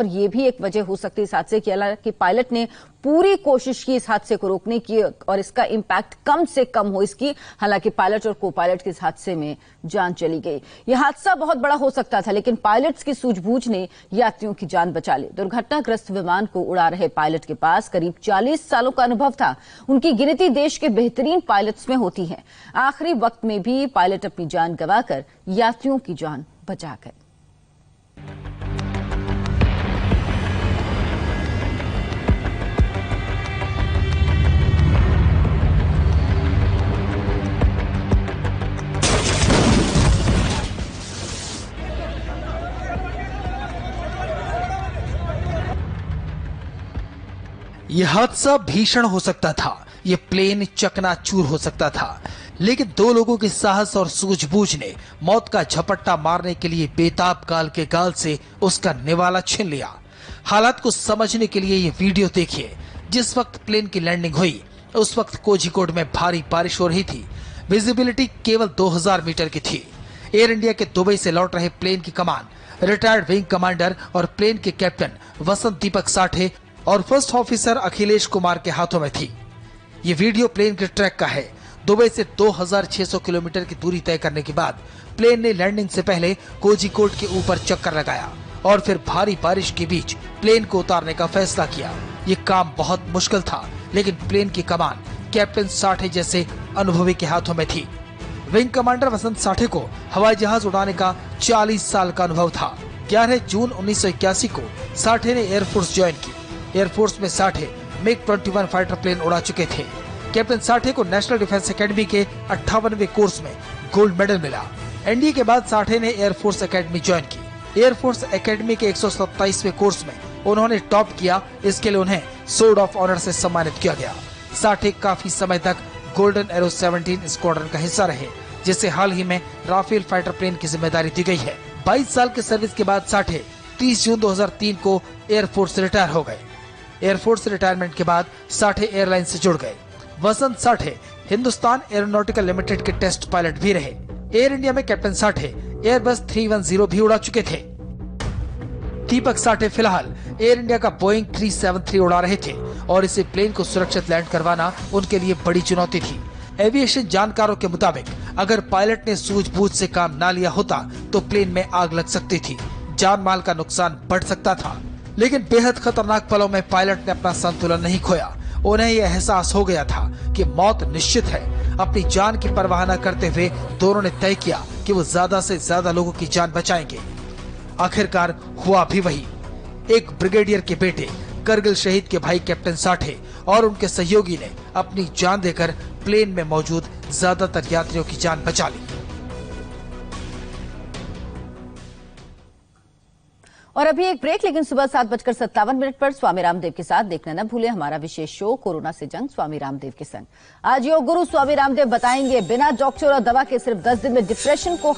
और ये भी एक वजह हो सकती है इस हादसे की, हालांकि पायलट ने पूरी कोशिश की इस हादसे को रोकने की और इसका इंपैक्ट कम से कम हो इसकी, हालांकि पायलट और को पायलट के इस हादसे में जान चली गई। यह हादसा बहुत बड़ा हो सकता था, लेकिन पायलट्स की सूझबूझ ने यात्रियों की जान बचा ली। दुर्घटनाग्रस्त विमान को उड़ा रहे पायलट के पास करीब 40 सालों का अनुभव था। उनकी गिनती देश के बेहतरीन पायलट्स में होती है। आखिरी वक्त में भी पायलट अपनी जान गंवाकर यात्रियों की जान बचा गए। यह हादसा भीषण हो सकता था, यह प्लेन चकनाचूर हो सकता था, लेकिन दो लोगों के साहस और सूझबूझ ने मौत का झपट्टा मारने के लिए बेताब काल के गाल से उसका निवाला छीन लिया। हालात को समझने के लिए ये वीडियो देखिए। जिस वक्त प्लेन की लैंडिंग हुई उस वक्त कोझिकोड में भारी बारिश हो रही थी। विजिबिलिटी केवल 2000 मीटर की थी। एयर इंडिया के दुबई से लौट रहे प्लेन की कमान रिटायर्ड विंग कमांडर और प्लेन के कैप्टन वसंत दीपक साठे और फर्स्ट ऑफिसर अखिलेश कुमार के हाथों में थी। ये वीडियो प्लेन के ट्रैक का है। दुबई से 2600 किलोमीटर की दूरी तय करने के बाद प्लेन ने लैंडिंग से पहले कोझिकोड के ऊपर चक्कर लगाया और फिर भारी बारिश के बीच प्लेन को उतारने का फैसला किया। ये काम बहुत मुश्किल था, लेकिन प्लेन की कमान कैप्टन साठे जैसे अनुभवी के हाथों में थी। विंग कमांडर वसंत साठे को हवाई जहाज उड़ाने का 40 साल का अनुभव था। 11 जून 1981 को साठे ने एयरफोर्स ज्वाइन की। एयरफोर्स में साठे MiG-21 फाइटर प्लेन उड़ा चुके थे। कैप्टन साठे को नेशनल डिफेंस एकेडमी के 58वें कोर्स में गोल्ड मेडल मिला। एनडीए के बाद साठे ने एयरफोर्स एकेडमी ज्वाइन की। एयरफोर्स एकेडमी के 127वें कोर्स में उन्होंने टॉप किया। इसके लिए उन्हें सोर्ड ऑफ ऑनर से सम्मानित किया गया। साठे काफी समय तक गोल्डन एरो 17 स्क्वाड्रन का हिस्सा रहे, जिसे हाल ही में राफेल फाइटर प्लेन की जिम्मेदारी दी गई है। 22 साल के सर्विस के बाद साठे 30 जून 2003 को एयरफोर्स से रिटायर हो गए। एयरफोर्स रिटायरमेंट के बाद साठे एयरलाइन से जुड़ गए। वसंत साठे हिंदुस्तान एरोनॉटिकल लिमिटेड के टेस्ट पायलट भी रहे। एयर इंडिया में कैप्टन साठे एयरबस 310 भी उड़ा चुके थे। दीपक साठे फिलहाल एयर इंडिया का बोइंग 373 उड़ा रहे थे और इसे प्लेन को सुरक्षित लैंड करवाना उनके लिए बड़ी चुनौती थी। एविएशन जानकारों के मुताबिक अगर पायलट ने सूझबूझ से काम ना लिया होता तो प्लेन में आग लग सकती थी, जान माल का नुकसान बढ़ सकता था। लेकिन बेहद खतरनाक पलों में पायलट ने अपना संतुलन नहीं खोया। उन्हें यह एहसास हो गया था कि मौत निश्चित है। अपनी जान की परवाह न करते हुए दोनों ने तय किया कि वो ज्यादा से ज्यादा लोगों की जान बचाएंगे। आखिरकार हुआ भी वही। एक ब्रिगेडियर के बेटे करगिल शहीद के भाई कैप्टन साठे और उनके सहयोगी ने अपनी जान देकर प्लेन में मौजूद ज्यादातर यात्रियों की जान बचा ली। और अभी एक ब्रेक, लेकिन सुबह 7:57 पर स्वामी रामदेव के साथ देखना न भूले हमारा विशेष शो कोरोना से जंग स्वामी रामदेव के संग। आज योग गुरु स्वामी रामदेव बताएंगे बिना डॉक्टर और दवा के सिर्फ 10 दिन में डिप्रेशन को